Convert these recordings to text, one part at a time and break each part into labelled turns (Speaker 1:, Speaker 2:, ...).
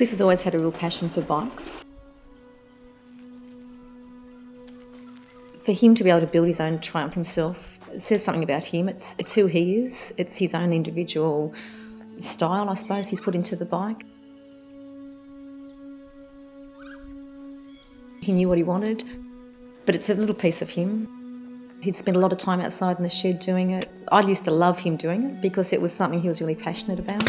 Speaker 1: Chris has always had a real passion for bikes. For him to be able to build his own Triumph himself, it says something about him. It's who he is. It's his own individual style, I suppose, he's put into the bike. He knew what he wanted, but it's a little piece of him. He'd spent a lot of time outside in the shed doing it. I used to love him doing it because it was something he was really passionate about.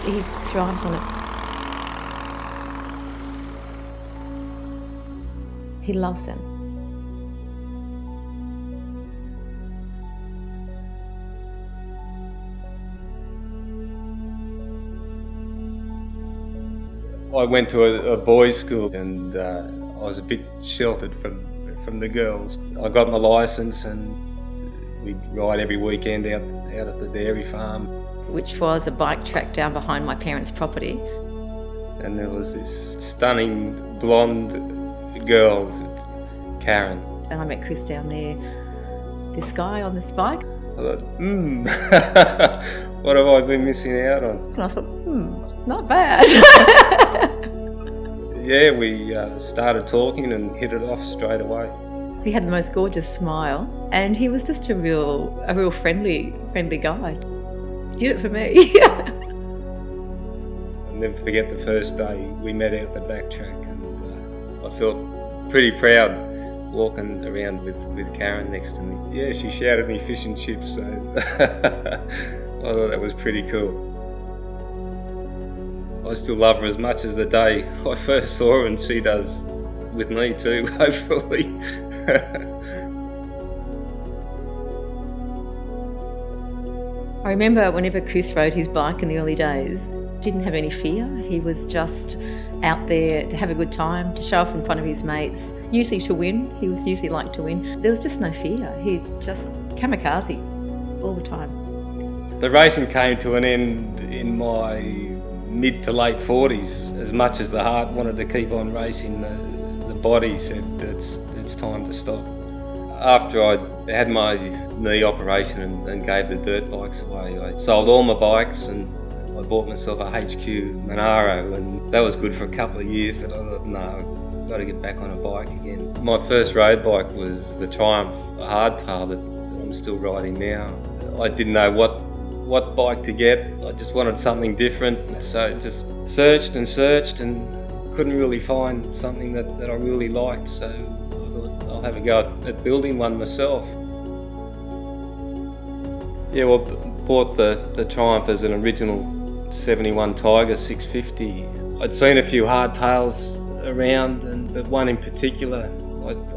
Speaker 1: He thrives on it. He loves it.
Speaker 2: I went to a boys' school and I was a bit sheltered from the girls. I got my licence and we'd ride every weekend out at the dairy farm.
Speaker 1: Which was a bike track down behind my parents' property.
Speaker 2: And there was this stunning blonde girl, Karen.
Speaker 1: And I met Chris down there, this guy on this bike.
Speaker 2: I thought, what have I been missing out on?
Speaker 1: And I thought, not bad.
Speaker 2: Yeah, we started talking and hit it off straight away.
Speaker 1: He had the most gorgeous smile and he was just a real friendly guy. He did it for me.
Speaker 2: I'll never forget the first day we met out the back track and I felt pretty proud walking around with Karen next to me. Yeah, she shouted me fish and chips, so I thought that was pretty cool. I still love her as much as the day I first saw her, and she does with me too, hopefully.
Speaker 1: I remember whenever Chris rode his bike in the early days, didn't have any fear. He was just out there to have a good time, to show off in front of his mates, usually to win. He was usually like to win. There was just no fear. He just kamikaze all the time.
Speaker 2: The racing came to an end in my mid to late 40s. As much as the heart wanted to keep on racing, the body said it's time to stop. After I had my knee operation and gave the dirt bikes away, I sold all my bikes and I bought myself a HQ Monaro, and that was good for a couple of years, but I thought, no, I've got to get back on a bike again. My first road bike was the Triumph Hardtail that I'm still riding now. I didn't know what bike to get. I just wanted something different, so just searched and couldn't really find something that I really liked, so I thought I'll have a go at building one myself. Yeah, well, bought the Triumph as an original 71 Tiger 650. I'd seen a few hardtails around, but one in particular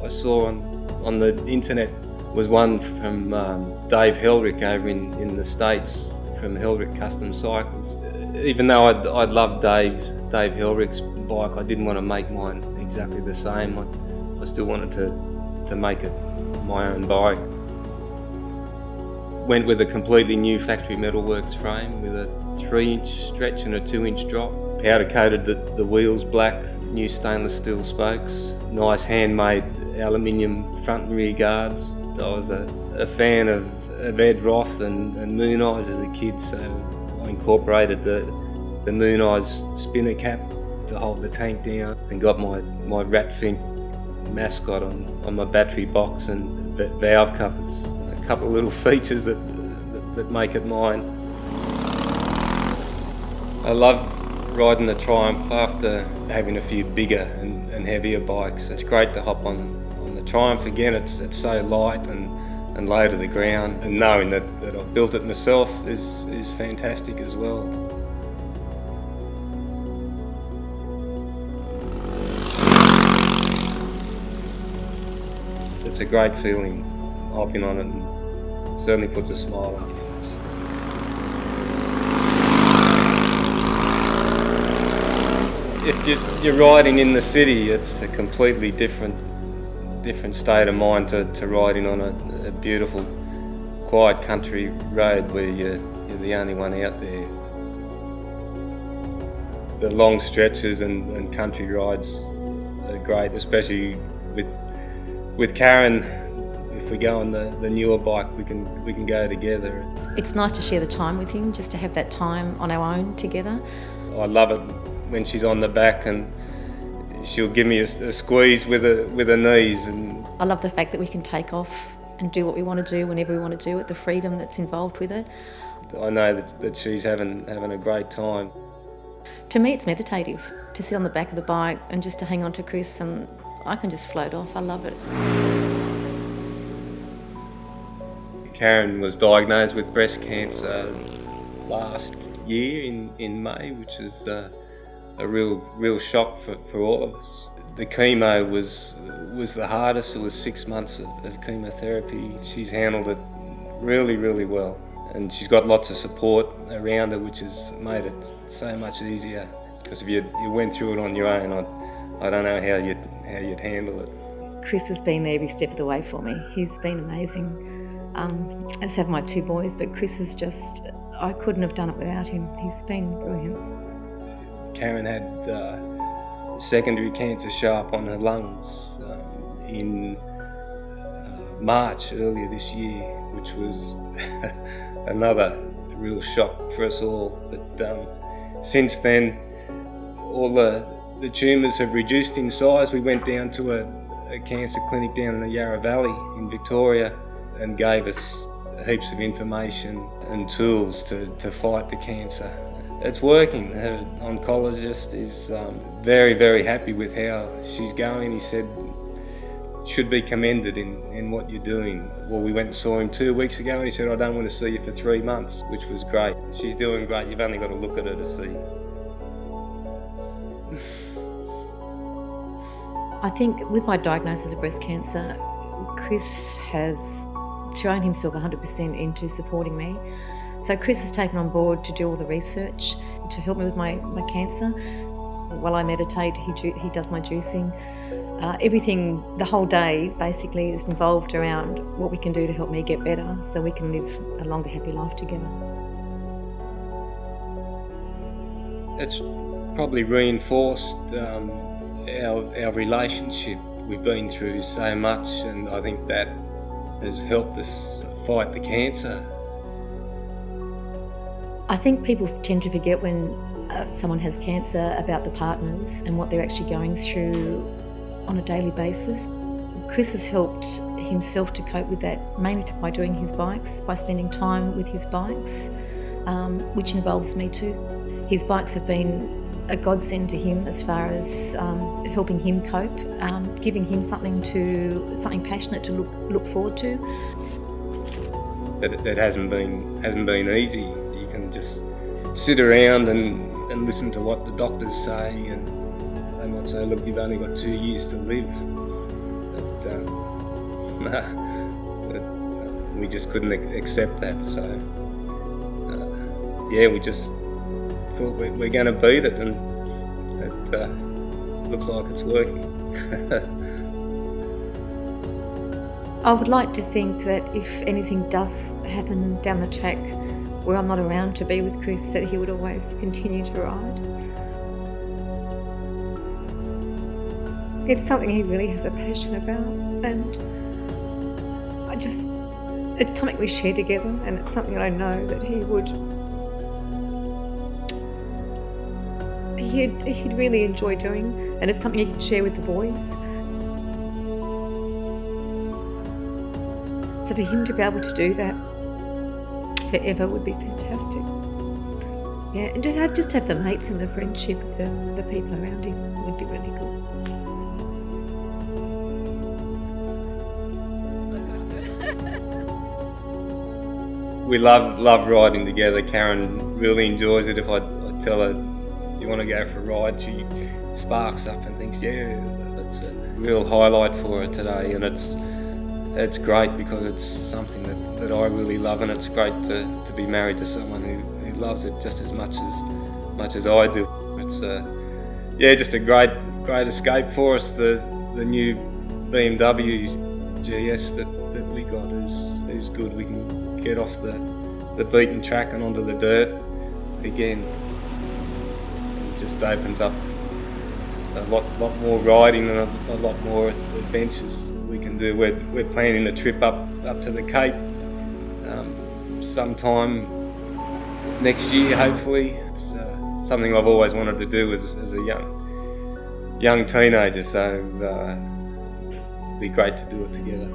Speaker 2: I saw on the internet was one from Dave Helrick over in the States, from Helrick Custom Cycles. Even though I'd loved Dave Helrick's bike, I didn't want to make mine exactly the same. I still wanted to make it my own bike. Went with a completely new factory metalworks frame with a 3-inch stretch and a 2-inch drop. Powder coated the wheels black, new stainless steel spokes, nice handmade aluminium front and rear guards. I was a fan of Ed Roth and Moon Eyes as a kid, so I incorporated the Moon Eyes spinner cap to hold the tank down and got my Ratfink mascot on my battery box and valve covers. A couple of little features that make it mine. I love riding the Triumph after having a few bigger and heavier bikes. It's great to hop on the Triumph again. It's so light and low to the ground, and knowing that I've built it myself is fantastic as well. It's a great feeling hopping on it, and certainly puts a smile on your face. If you're riding in the city, it's a completely different state of mind to riding on a beautiful, quiet country road where you're the only one out there. The long stretches and country rides are great, especially with Karen. If we go on the newer bike, we can go together.
Speaker 1: It's nice to share the time with him, just to have that time on our own together.
Speaker 2: I love it when she's on the back and she'll give me a squeeze with her knees. And
Speaker 1: I love the fact that we can take off and do what we want to do whenever we want to do it, the freedom that's involved with it.
Speaker 2: I know that she's having a great time.
Speaker 1: To me, it's meditative to sit on the back of the bike and just to hang on to Chris, and I can just float off. I love it.
Speaker 2: Karen was diagnosed with breast cancer last year in May, which is a real shock for all of us. The chemo was the hardest. It was 6 months of chemotherapy. She's handled it really, really well. And she's got lots of support around her, which has made it so much easier. Because if you went through it on your own, I don't know how you'd handle it.
Speaker 1: Chris has been there every step of the way for me. He's been amazing. As have my 2 boys, but Chris is just, I couldn't have done it without him. He's been brilliant.
Speaker 2: Karen had secondary cancer show up on her lungs in March earlier this year, which was another real shock for us all. But since then, all the tumours have reduced in size. We went down to a cancer clinic down in the Yarra Valley in Victoria and gave us heaps of information and tools to fight the cancer. It's working. Her oncologist is very, very happy with how she's going. He said, should be commended in what you're doing. Well, we went and saw him 2 weeks ago and he said, I don't want to see you for 3 months, which was great. She's doing great. You've only got to look at her to see.
Speaker 1: I think with my diagnosis of breast cancer, Chris has thrown himself 100% into supporting me. So Chris has taken on board to do all the research to help me with my cancer. While I meditate, he does my juicing. Everything, the whole day basically is involved around what we can do to help me get better so we can live a longer, happy life together.
Speaker 2: It's probably reinforced our relationship. We've been through so much, and I think that has helped us fight the cancer.
Speaker 1: I think people tend to forget when someone has cancer about the partners and what they're actually going through on a daily basis. Chris has helped himself to cope with that, mainly by doing his bikes, by spending time with his bikes, which involves me too. His bikes have been a godsend to him as far as helping him cope, giving him something passionate to look forward to.
Speaker 2: That hasn't been easy. You can just sit around and listen to what the doctors say, and they might say, look, you've only got 2 years to live. But we just couldn't accept that. So we just thought we're going to beat it, and it looks like it's working.
Speaker 1: I would like to think that if anything does happen down the track where I'm not around to be with Chris, that he would always continue to ride. It's something he really has a passion about, and it's something we share together, and it's something I know that he'd really enjoy doing, and it's something he can share with the boys. So for him to be able to do that forever would be fantastic. Yeah, and to have the mates and the friendship of the people around him would be really good.
Speaker 2: We love riding together. Karen really enjoys it. If I tell her, do you want to go for a ride? She sparks up and thinks, yeah, that's a real highlight for her today. And it's great because it's something that I really love, and it's great to be married to someone who loves it just as much as I do. It's just a great escape for us. The new BMW GS that we got is good. We can get off the beaten track and onto the dirt again. just opens up a lot more riding and a lot more adventures we can do. We're planning a trip up to the Cape sometime next year, hopefully. It's something I've always wanted to do as a young teenager, so it'd be great to do it together.